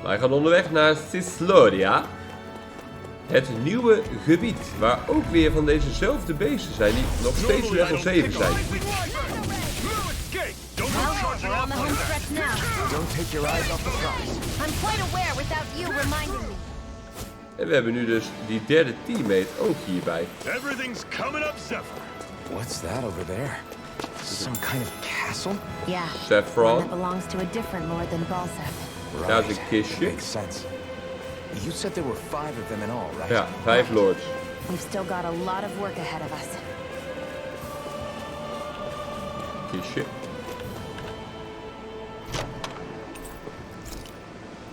Wij gaan onderweg naar Cyslodia. Het nieuwe gebied, waar ook weer van dezezelfde beesten zijn die nog steeds level 7 zijn. En we hebben nu dus die derde teammate ook hierbij. What's that over there? Some kind of castle? Yeah. Saffron. One that belongs to a different lord than Balsef. Daar is een kistje. Makes sense. You said there were 5 of them in all, right? Ja, 5 lords. We've still got a lot of work ahead of us. Kistje.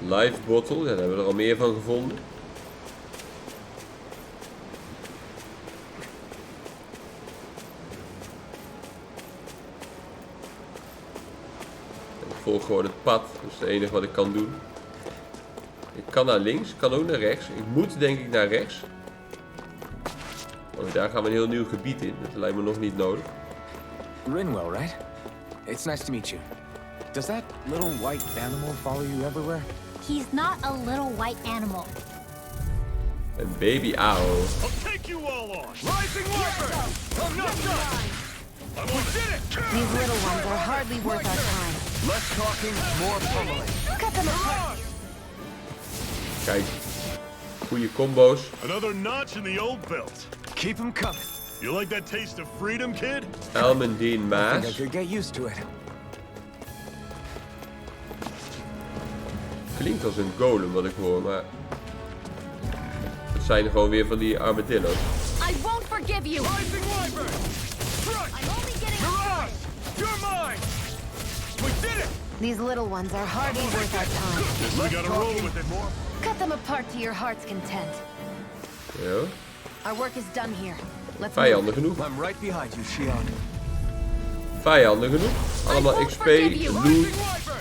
Life bottle, ja, daar hebben we er al meer van gevonden. Ik volg gewoon het pad, dat is het enige wat ik kan doen. Ik kan naar links, ik kan ook naar rechts. Ik moet denk ik naar rechts. Want daar gaan we een heel nieuw gebied in, dat lijkt me nog niet nodig. Rinwell, right? It's nice to meet you. Does that little white animal follow you everywhere? He's not a little white animal. Een baby owl. I'll take you all on! Rising Viper! I'm not done! We did it! These little ones are hardly worth our time. Less talking, more pummeling. Cut them apart. Kijk, goede combo's. Another notch in the old belt. Keep them coming. You like that taste of freedom, kid? Elmendine I Maas. could get used to it. Klinkt als een golem wat ik hoor, maar het zijn gewoon weer van die armadillo's. I won't forgive you. Rising Viper! Strike! I'm only getting Mirage! You're mine! We did it! These little ones are hardly worth our time. Guess we gotta roll with it more. Cut them apart to your heart's content. Ja. Our work is done here. Let's Vijanden genoeg. I'm right behind you, Shion. Vijanden genoeg. Allemaal won't XP, forgive you. loot. Rising Viper!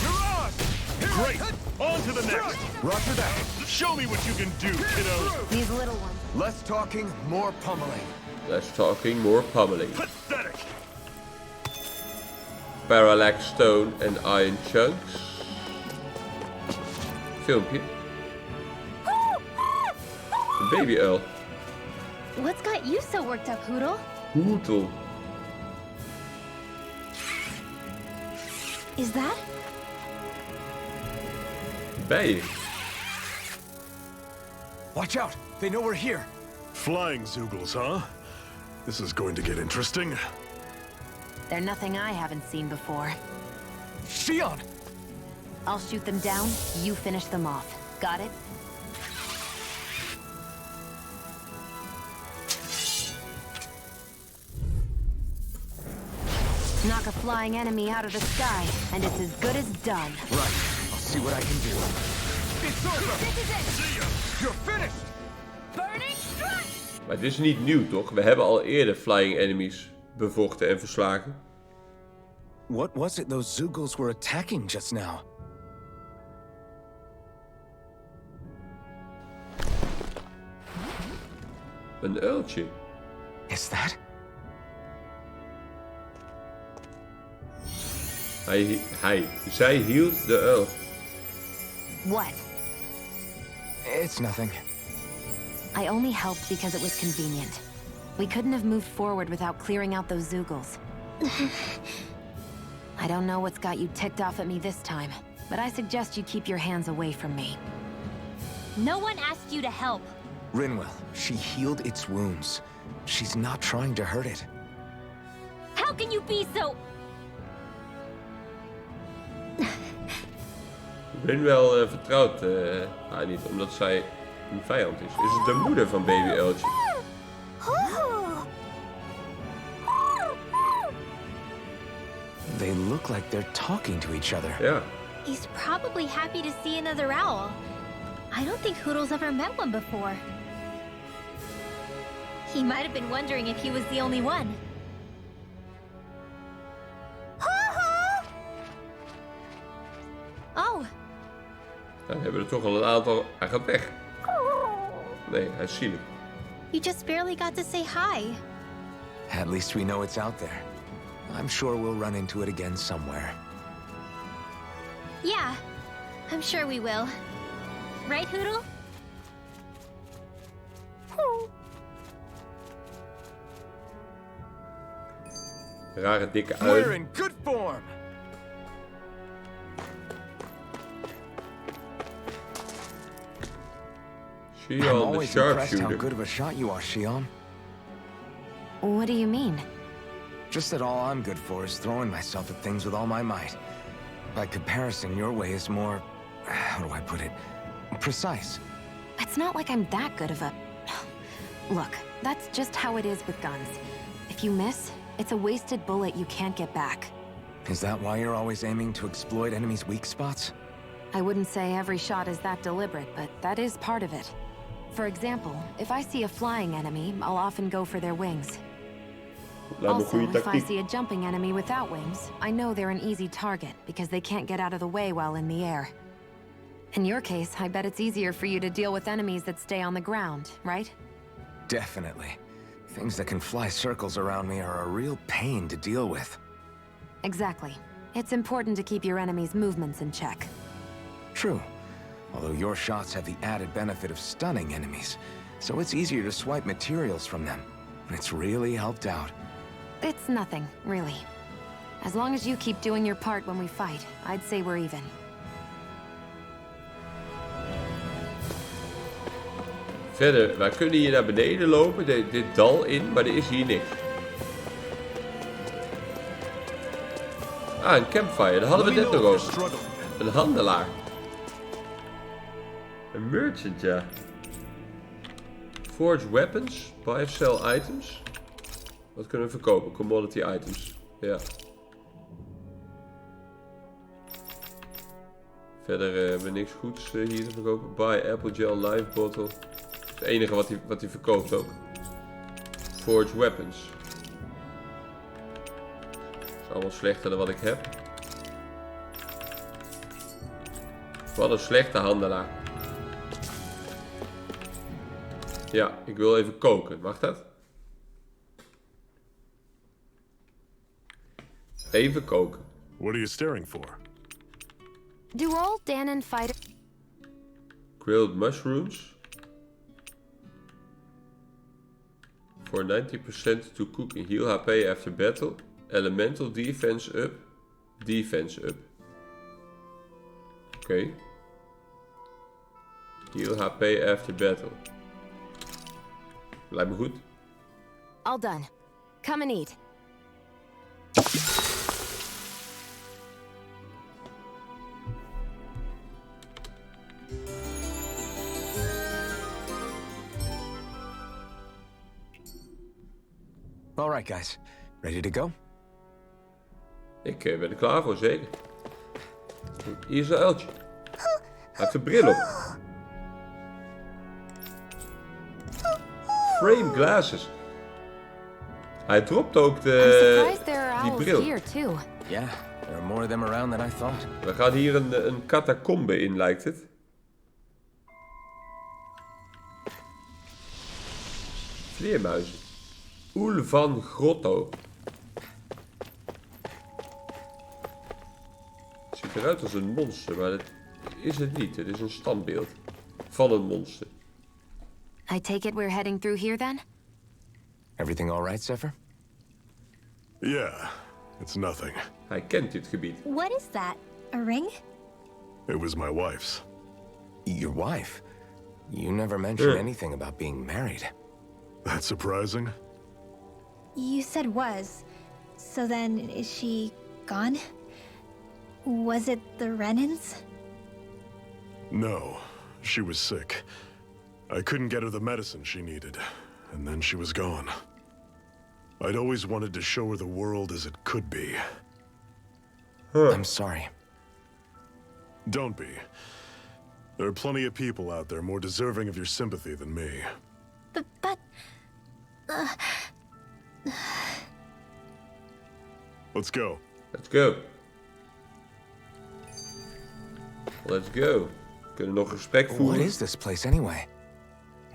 Mirage! Great! On to the next! Roger that. Show me what you can do, kiddo! These little ones. Less talking, more pummeling. Less talking, more pummeling. Pathetic! Parallax Stone en Iron Chunks. Filmpje. Een baby uil. What's got you so worked up, Hoodle? Hoetel. Is that? Bijen. Watch out. They know we're here. Flying Zoogles, huh? This is going to get interesting. They're nothing I haven't seen before. Shion! I'll shoot them down, you finish them off. Got it? Knock a flying enemy out of the sky, and it's as good as done. Right. I'll see what I can do. It's over! This is it. See ya! You're finished! Burning strike. Maar het is niet nieuw toch? We hebben al eerder flying enemies bevochten en verslagen. What was it those Zoogles were attacking just now? Een uiltje. Is that? Zij hield de uil. What? It's nothing. I only helped because it was convenient. We couldn't have moved forward without clearing out those Zoogles. I don't know what's got you ticked off at me this time, but I suggest you keep your hands away from me. No one asked you to help. Rinwell, she healed its wounds. She's not trying to hurt it. How can you be so... Rinwell vertrouwt haar niet, omdat zij een vijand is. Is het de moeder van baby uiltje? They look like they're talking to each other. Ja. He's probably happy to see another owl. I don't think Hoodle's ever met one before. He might have been wondering if he was the only one. Oh, Dan hebben we er toch al een aantal. Hij gaat weg. Nee, hij is zielig. you just barely got to say hi. At least we know it's out there. I'm sure we'll run into it again somewhere. Yeah, I'm sure we will. Right, Hoodle? Rare dikke We're uil. in good form. I'm Shion the always impressed how sharpshooter. good of a shot you are, Shion. What do you mean? Just that all I'm good for is throwing myself at things with all my might. By comparison, your way is more... how do I put it? Precise. It's not like I'm that good of a... Look, that's just how it is with guns. If you miss, it's a wasted bullet you can't get back. Is that why you're always aiming to exploit enemies' weak spots? I wouldn't say every shot is that deliberate, but that is part of it. For example, if I see a flying enemy, I'll often go for their wings. Lijkt me een Also, goede if I tactiek. see a jumping enemy without wings, I know they're an easy target because they can't get out of the way while in the air. In your case, I bet it's easier for you to deal with enemies that stay on the ground, right? Definitely. Things that can fly circles around me are a real pain to deal with. Exactly. It's important to keep your enemy's movements in check. True. Although your shots have the added benefit of stunning enemies, so it's easier to swipe materials from them. It's really helped out. It's nothing, really. As long as you keep doing your part when we fight, I'd say we're even. Verder, wij kunnen hier naar beneden lopen, dit dal in, maar er is hier niks. Ah, een campfire, daar hadden we het net nog over. Een handelaar. Een merchant, ja. Forge weapons, buy of sell items. Wat kunnen we verkopen? Commodity items. Ja. Verder hebben we niks goeds hier te verkopen. Buy apple gel life bottle. Dat is het enige wat hij verkoopt ook. Forge weapons. Dat is allemaal slechter dan wat ik heb. Wat een slechte handelaar. Ja, ik wil even koken. Mag dat? Even koken. What are you staring for? Do all Danon fighters... Grilled mushrooms. For 90% to cook and heal HP after battle. Elemental defense up. Defense up. Oké. Heal HP after battle. Lijkt me goed. All done. Come and eat. All right, guys. Ready to go? Ik ben er klaar voor, zeker. Hier is een uiltje. Hij heeft een bril op. Frame glasses. Hij dropt ook I'm surprised there are die owls bril. here too. Yeah, there are more of them around than I thought. We gaan hier een catacombe in, lijkt het. Vleermuizen. Oel van Grotto. Het ziet eruit als een monster, maar dat is het niet. Het is een standbeeld van een monster. I take it we're heading through here then? Everything all right, Zephyr? Yeah, it's nothing. Hij kent dit gebied. What is that? A ring? It was my wife's. Your wife? You never mentioned Yeah. anything about being married. That's surprising. You said was. So then, is she gone? Was it the Renans? No, she was sick. I couldn't get her the medicine she needed, and then she was gone. I'd always wanted to show her the world as it could be. I'm sorry. Don't be. There are plenty of people out there more deserving of your sympathy than me. But Let's go. Let's go. Let's go. We kunnen nog gesprek What voeren. is this place anyway?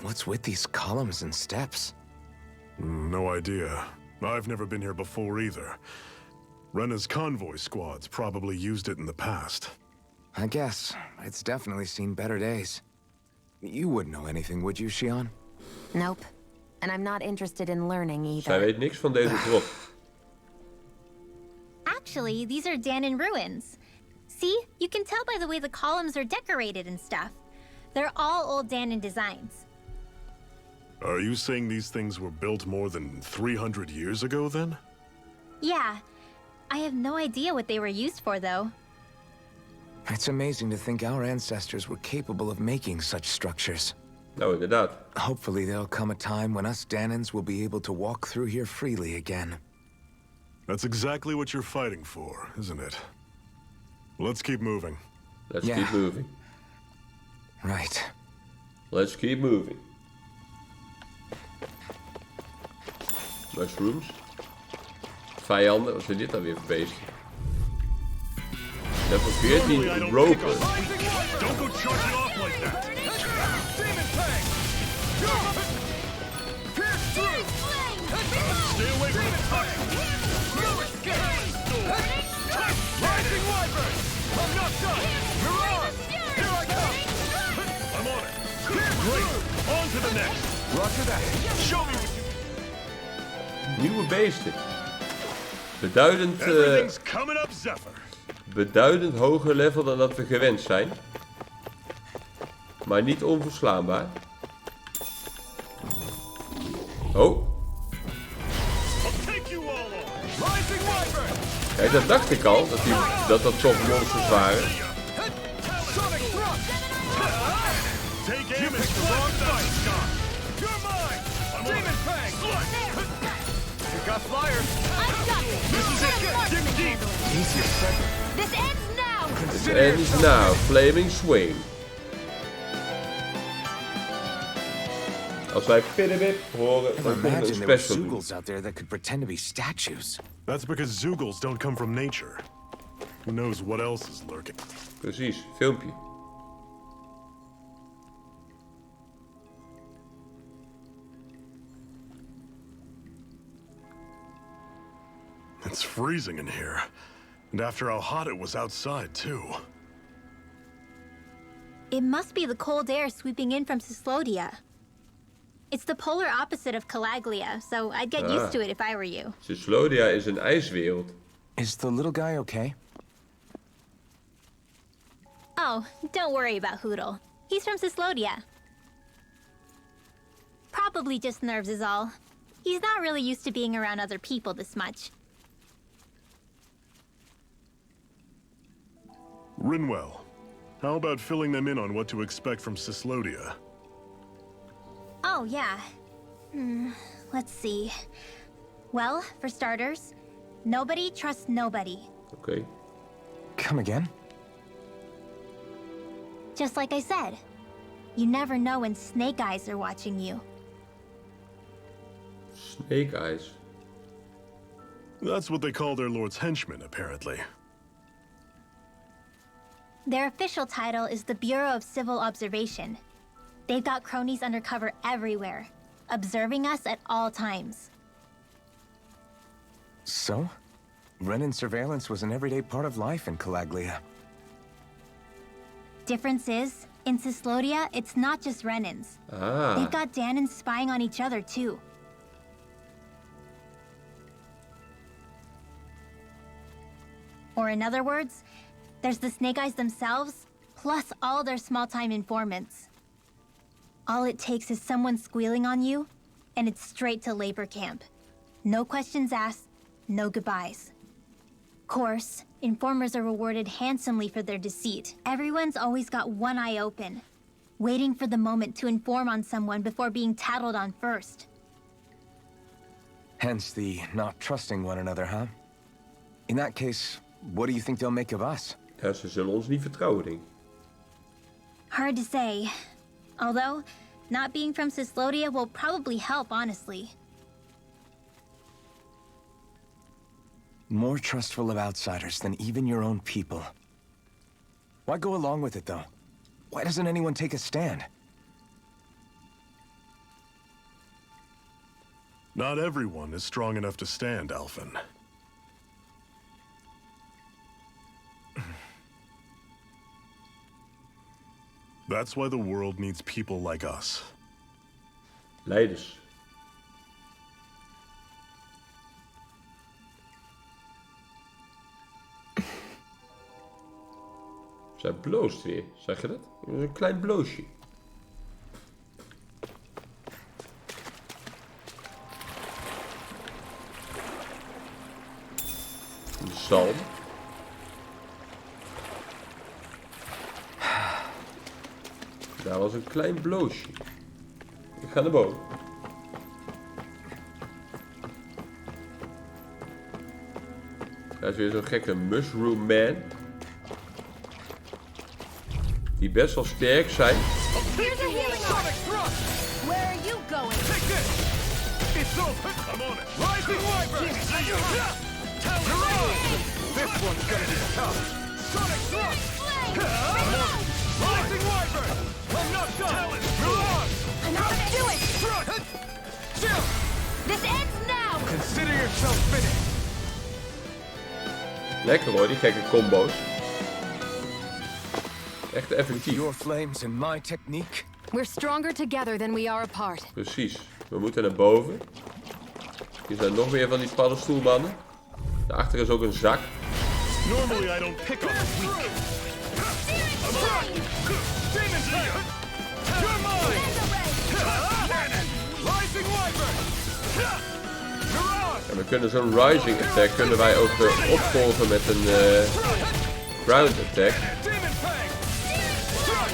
What's with these columns and steps? No idea. I've never been here before either. Rena's convoy squads probably used it in the past. I guess. It's definitely seen better days. You wouldn't know anything, would you, Xion? Nope. And I'm not interested in learning Zij either. weet niks van deze drop. Actually, these are Danon ruins. See? You can tell by the way the columns are decorated and stuff. They're all old Danon designs. Are you saying these things were built more than 300 years ago, then? Yeah. I have no idea what they were used for, though. It's amazing to think our ancestors were capable of making such structures. Nou, inderdaad. Hopefully there'll come a time when us Danons will be able to walk through here freely again. That's exactly what you're fighting for, isn't it? Let's keep moving. Let's keep moving. Right. Let's keep moving. Mushrooms. Vijanden, wat zijn dit dan weer voor beesten? Level 14 roper. Don't go charging off like that! Stay away from the touch! Rising Wyvern! I'm not done! Mirage! Here I come! I'm on it! Great! On to the next! Roger that. Show me what you... Nieuwe beesten. Beduidend, Everything's coming up, Zephyr! beduidend hoger level dan dat we gewend zijn. Maar niet onverslaanbaar. Oh. Kijk, dat dacht ik al, dat toch monsters waren. This ends now! It ends now, flaming swing. Als wij Piddibip horen, dan komt er een Imagine there were special doen. Zoogles out there that could pretend to be statues. That's because Zoogles don't come from nature. Who knows what else is lurking? Precies, filmpje. It's freezing in here. And after how hot it was outside, too. It must be the cold air sweeping in from Cyslodia. It's the polar opposite of Calaglia, so I'd get used to it if I were you. Cyslodia is een ijswereld. Is the little guy okay? Oh, don't worry about Hoodle. He's from Cyslodia. Probably just nerves is all. He's not really used to being around other people this much. Rinwell, how about filling them in on what to expect from Cyslodia? Oh, yeah. Let's see. Well, for starters, nobody trusts nobody. Oké. Come again? Just like I said. You never know when Snake Eyes are watching you. Snake Eyes. That's what they call their lord's henchmen, apparently. Their official title is the Bureau of Civil Observation. They've got cronies undercover everywhere, observing us at all times. So? Renan surveillance was an everyday part of life in Calaglia. Difference is, in Cyslodia, it's not just Renans. Ah. They've got Danons spying on each other, too. Or in other words, there's the Snake Eyes themselves, plus all their small-time informants. All it takes is someone squealing on you, and it's straight to labor camp. No questions asked, no goodbyes. Course, informers are rewarded handsomely for their deceit. Everyone's always got one eye open, waiting for the moment to inform on someone before being tattled on first. Hence the not trusting one another, huh? In that case, what do you think they'll make of us? Ja, ze zullen ons niet vertrouwen, denk ik. Hard to say. Although, not being from Cyslodia will probably help, honestly. More trustful of outsiders than even your own people. Why go along with it, though? Why doesn't anyone take a stand? Not everyone is strong enough to stand, Alphen. That's why the world needs people like us. Leiders. Zij bloost weer, zeg je dat? Een klein bloosje. Een zalm. Daar was een klein bloosje. Ik ga naar boven. Daar is weer zo'n gekke mushroom man. Die best wel sterk zijn. Here's a healing arm. Where are you going? Take this! It's over! I'm on it! Rising Wyvern! This one's gonna be tough! Sonic Thrust! I'm on it! Rising Wyvern! I'm not done! Mirage! I'm not gonna do it! Thrust! Chill! This ends now! Consider yourself finished! Lekker hoor, die gekke combo's. Echt effectief. Your flames and my technique. We're stronger together than we are apart. Precies. We moeten naar boven. Hier zijn nog meer van die paddenstoelmannen. Daarachter is ook een zak. Normally I don't pick on the weak. I'm on! Demon Slayer! You're mine! Cannon! Rising Wyvern! Mirage! En we kunnen zo'n rising attack kunnen wij ook opvolgen met een ground attack. Demon Fang!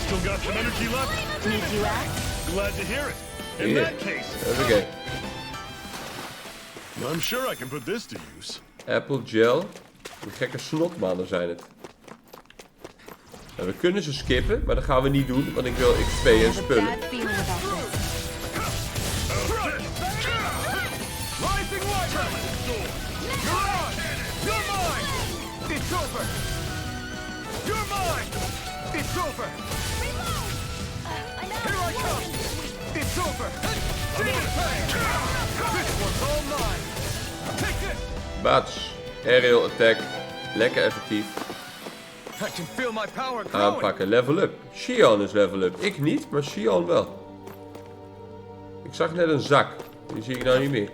Still got some energy left? Need you ask? Glad to hear it. In Hier. that case, Oké. I'm sure I can put this to use. Apple gel. Die gekke snotmannen zijn het. En we kunnen ze skippen, maar dat gaan we niet doen, want ik wil XP I en have a spullen. bad feeling about this. Rising Wyvern! Mirage! You're mine! It's over! You're mine! It's over! Here I come! It's over! Demon Fang! This one's all mine! Take this! Bats. Aerial attack. Lekker effectief. I can feel my power growing. Aanpakken. Level up. Xion is level up. Ik niet, maar Xion wel. Ik zag net een zak. Die zie ik nou niet meer.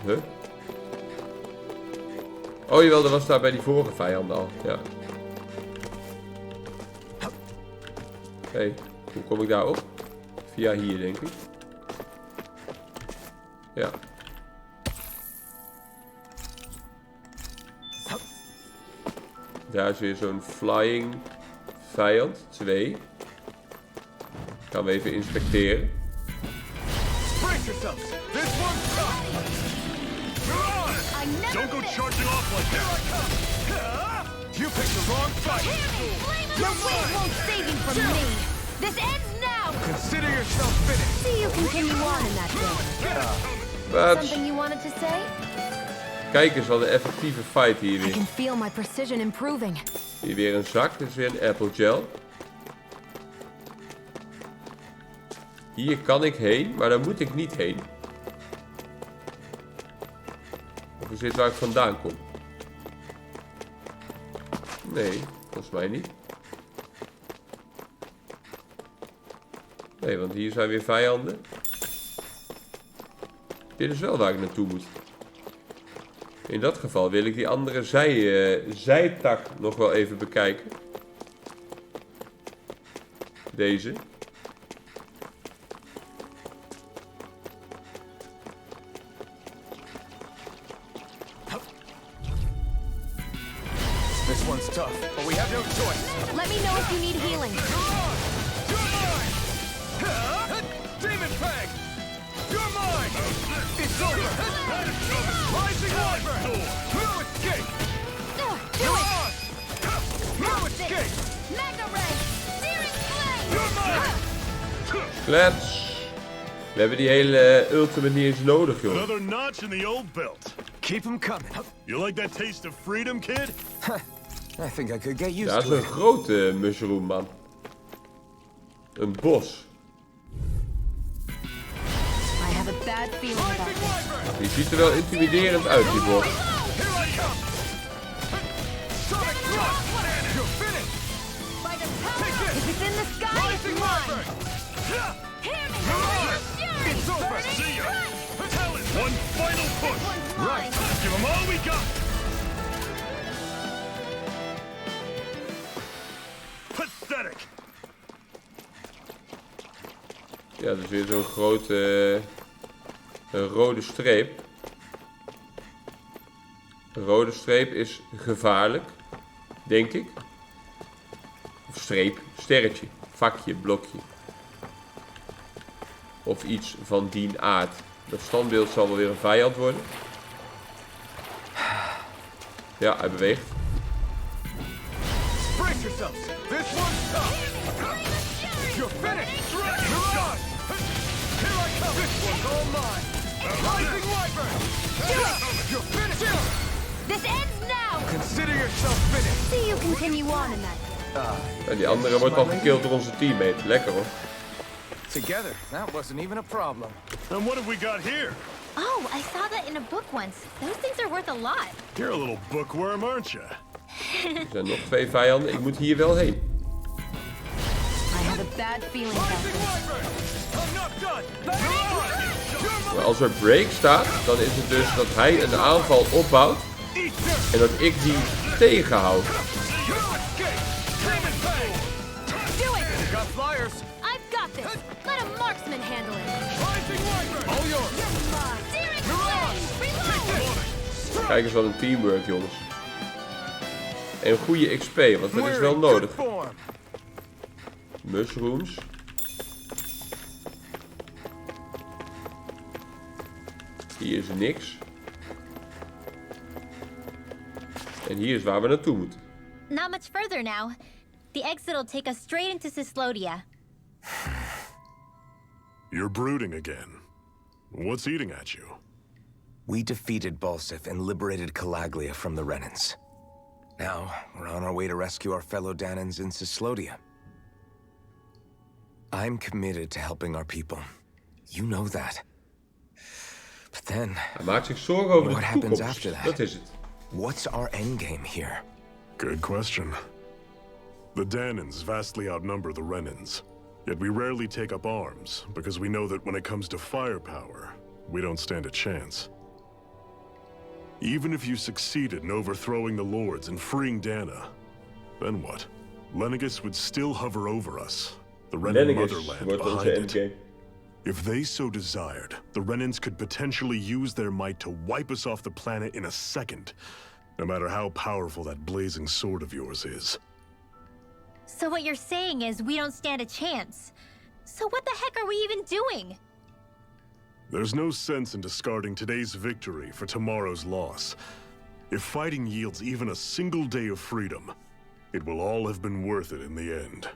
Huh? Oh jawel, dat was daar bij die vorige vijanden al. Ja. Hey, hoe kom ik daar op? Via hier denk ik. Ja. Daar is weer zo'n flying vijand. 2. Gaan we even inspecteren. Brace yourselves! This one's tough! Mirage! I never Don't go miss. charging off like that! Here I come! You picked the wrong fight! Your wings won't save you from me. This ends now. Consider yourself finished! See you continue on in that way. Bats. Something you wanted to say? Kijk eens wat een effectieve fight hier I weer. can feel my precision improving. Hier weer een zak, dus weer een apple gel. Hier kan ik heen, maar daar moet ik niet heen. Of is dit waar ik vandaan kom? Nee, volgens mij niet. Nee, want hier zijn weer vijanden. Dit is wel waar ik naartoe moet. In dat geval wil ik die andere zijtak nog wel even bekijken. Deze. This one's tough, but we have no choice. Let me know if you need healing. You're mine! Demon Fang! You're mine! It's over! Rising Wyvern! No escape! Do it! Mirage! No escape! Mega Ray. Searing Flame. You're mine! Klets. We hebben die hele ultimate niet eens nodig, joh. Another notch in the old belt. Keep them coming. You like that taste of freedom, kid? I think I could get used Dat is to een it. grote mushroom, man. Een bos. I have a bad feeling about Rising this. Wyvern! Die ziet er wel intimiderend uit, die bos. Here I come! Sonic Thrust! If it's in the sky, it's mine! Hear me! Fury! It's over! See ya! Talon! One final push! Right! Give them all we got! Pathetic! Ja, dus weer zo'n grote een rode streep. Een rode streep is gevaarlijk, denk ik. Of streep, sterretje, vakje, blokje. Of iets van dien aard. Dat standbeeld zal wel weer een vijand worden. Ja, hij beweegt. Brace yourselves! This one's tough! You're finished! Dragon shot! Here I come! This one's all mine! Rising Wyvern! You're finished! This ends now! Consider yourself finished! See you continue on in that. En die andere wordt al gekild door onze teammate. Lekker hoor. Together, that wasn't even a problem. And what have we got here? Oh, I saw that in a book once. Those things are worth a lot. You're a little bookworm, aren't you? Er zijn nog 2 vijanden. Ik moet hier wel heen. I have a bad feeling about Rising this. Wyvern! I'm not done! You're Maar als er break staat, dan is het dus dat hij een aanval opbouwt. En dat ik die tegenhoud. Do it! Got flyers! I've got this! Let a marksman handle it! Rising Wyvern! All yours! Searing flame! Reload! Kijk eens wat een teamwork, jongens. En goede XP, want dat is wel nodig. Mushrooms. Hier is niks. En hier is waar we naartoe moeten. Not much further now. The exit will take us straight into Cyslodia. You're brooding again. What's eating at you? We defeated Balsif and liberated Calaglia from the Renans. Now, we're on our way to rescue our fellow Danans in Cyslodia. I'm committed to helping our people. You know that. But then, Hij maakt zich zorgen over what de happens toekomst. after that? Dat is het. What's our endgame here? Good question. The Danans vastly outnumber the Renans. Yet we rarely take up arms, because we know that when it comes to firepower, we don't stand a chance. Even if you succeeded in overthrowing the Lords and freeing Dana, then what? Lenegis would still hover over us, the Renan Lenegis motherland wordt onze behind it. endgame. If they so desired, the Renans could potentially use their might to wipe us off the planet in a second, no matter how powerful that blazing sword of yours is. So what you're saying is we don't stand a chance. So what the heck are we even doing? There's no sense in discarding today's victory for tomorrow's loss. If fighting yields even a single day of freedom, it will all have been worth it in the end.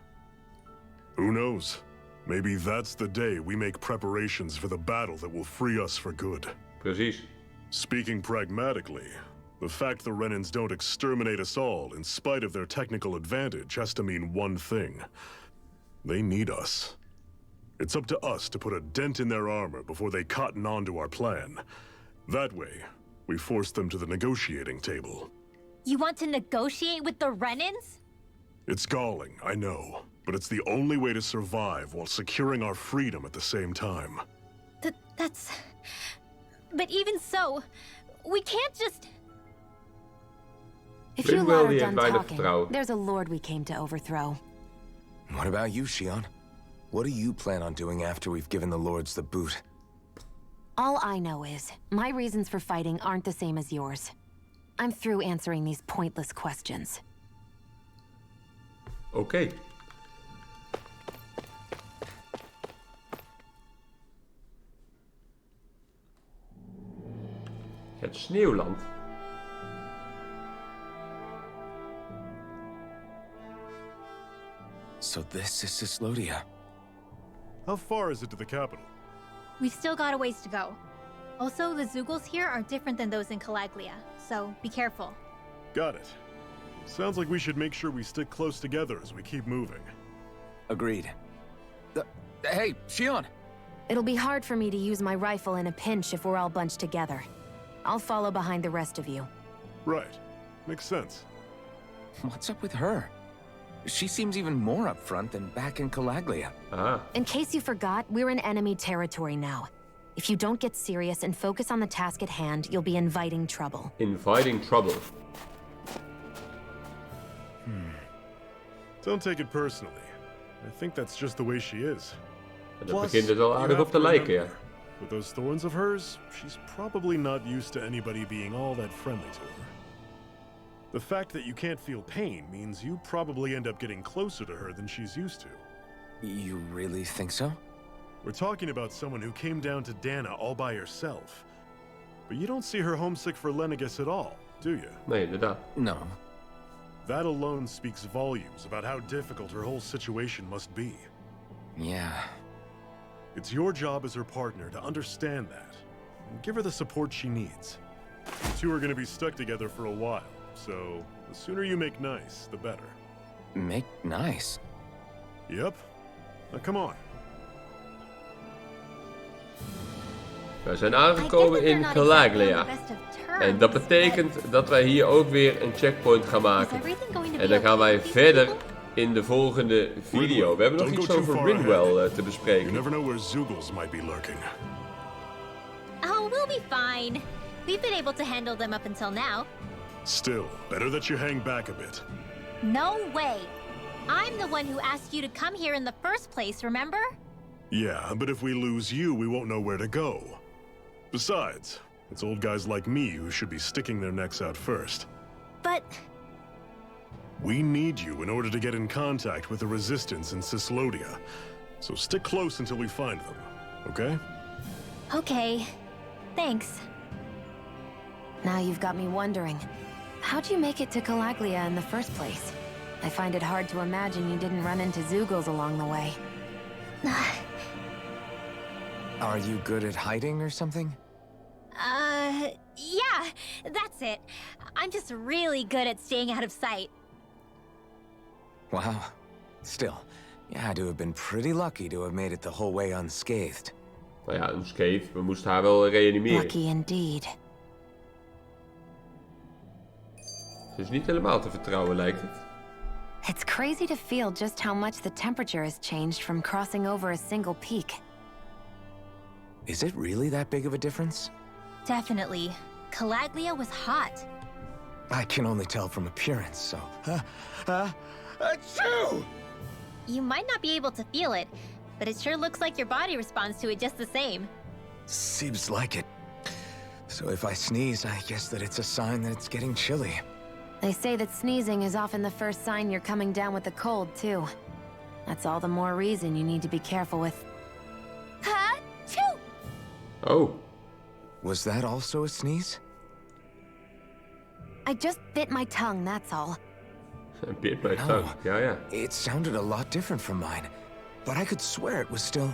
Who knows? Maybe that's the day we make preparations for the battle that will free us for good. Precies. Speaking pragmatically, the fact the Renans don't exterminate us all in spite of their technical advantage has to mean one thing. They need us. It's up to us to put a dent in their armor before they cotton on to our plan. That way, we force them to the negotiating table. You want to negotiate with the Renans? It's galling, I know, but it's the only way to survive while securing our freedom at the same time. That's... But even so, we can't just... If you Rinwell lot are die done heeft weinig talking, vertrouwen. there's a lord we came to overthrow. What about you, Shion? What do you plan on doing after we've given the Lords the boot? All I know is, my reasons for fighting aren't the same as yours. I'm through answering these pointless questions. Oké. Het Sneeuwland. So this is Cyslodia. How far is it to the capital? We've still got a ways to go. Also, the Zeugles here are different than those in Calaglia, so be careful. Got it. Sounds like we should make sure we stick close together as we keep moving. Agreed. Hey, Shion! It'll be hard for me to use my rifle in a pinch if we're all bunched together. I'll follow behind the rest of you. Right. Makes sense. What's up with her? She seems even more upfront than back in Calaglia. Ah, In case you forgot, we're in enemy territory now. If you don't get serious and focus on the task at hand, you'll be inviting trouble. inviting trouble. Don't take it personally. I think that's just the way she is. En dat begint het al aardig op te lijken, ja. With those thorns of hers, she's probably not used to anybody being all that friendly to her. The fact that you can't feel pain means you probably end up getting closer to her than she's used to. You really think so? We're talking about someone who came down to Dana all by herself. But you don't see her homesick for Lenegis at all, do you? Nee, inderdaad. No. That alone speaks volumes about how difficult her whole situation must be. Yeah. It's your job as her partner to understand that, and give her the support she needs. You two are going to be stuck together for a while, so the sooner you make nice, the better. Make nice. Yep. Now come on. Wij zijn aangekomen in Calaglia. En dat betekent dat wij hier ook weer een checkpoint gaan maken. En dan gaan wij verder in de volgende video. We hebben nog iets over Rinwell te You bespreken. never know where Zoogles might be lurking. Oh, we'll be fine. We've been able to handle them up until now. Still, better that you hang back a bit. No way. I'm the one who asked you to come here in the first place, remember? Yeah, but if we lose you, we won't know where to go. Besides, it's old guys like me who should be sticking their necks out first. But We need you in order to get in contact with the Resistance in Cyslodia. So stick close until we find them, okay? okay. Thanks. Now you've got me wondering, how'd you make it to Calaglia in the first place? I find it hard to imagine you didn't run into Zoogles along the way. Are you good at hiding or something? Yeah, that's it. I'm just really good at staying out of sight. Wow. Still, you had to have been pretty lucky to have made it the whole way unscathed. Nou ja, unscathed. We moesten haar wel reanimeren. Lucky indeed. Ze is niet helemaal te vertrouwen, lijkt het. It's crazy to feel just how much the temperature has changed from crossing over a single peak. Is it really that big of a difference? Definitely. Calaglia was hot. I can only tell from appearance, so... Achoo! You might not be able to feel it, but it sure looks like your body responds to it just the same. Seems like it. So if I sneeze, I guess that it's a sign that it's getting chilly. They say that sneezing is often the first sign you're coming down with the cold, too. That's all the more reason you need to be careful with... Ha-choo! Oh, Was that also a sneeze? I just bit my tongue, that's all. een bit bij tong. Ja, ja. It sounded a lot different from mine, but I could swear it was still...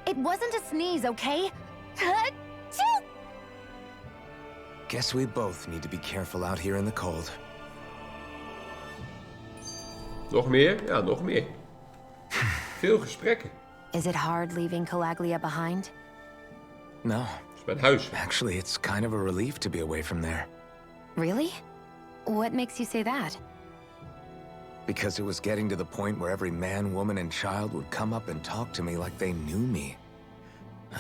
It wasn't a sneeze, okay? Ha-choo! Guess we both need to be careful out here in the cold. Nog meer? Ja, nog meer. Veel gesprekken. Is it hard leaving Calaglia behind? No. Het is mijn huis. Actually, it's kind of a relief to be away from there. Really? What makes you say that? Because it was getting to the point where every man, woman, and child would come up and talk to me like they knew me.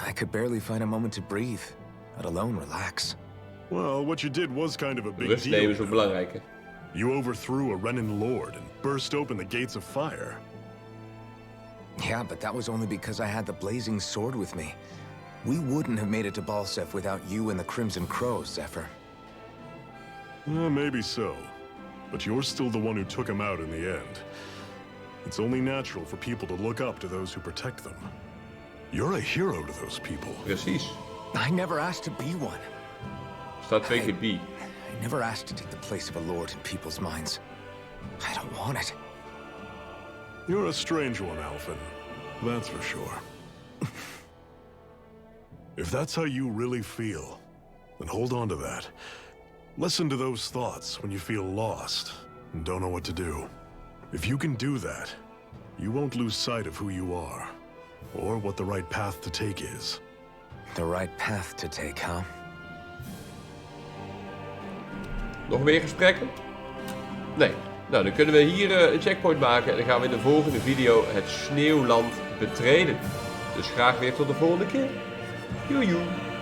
I could barely find a moment to breathe, let alone relax. Well, what you did was kind of a big Rust deal. nemen is ook belangrijk, hè. You overthrew a Renin lord and burst open the gates of fire. Yeah, but that was only because I had the blazing sword with me. We wouldn't have made it to Balsef without you and the Crimson Crows, Zephyr. Maybe so. But you're still the one who took him out in the end. It's only natural for people to look up to those who protect them. You're a hero to those people. Precies. I never asked to be one. Staat 2 keer B. I never asked to take the place of a lord in people's minds. I don't want it. You're a strange one, Alphen. That's for sure. If that's how you really feel, then hold on to that. Listen to those thoughts when you feel lost and don't know what to do. If you can do that, you won't lose sight of who you are, or what the right path to take is. The right path to take, huh? Nog meer gesprekken? Nee. Nou, dan kunnen we hier een checkpoint maken en dan gaan we in de volgende video het sneeuwland betreden. Dus graag weer tot de volgende keer. Joejoe!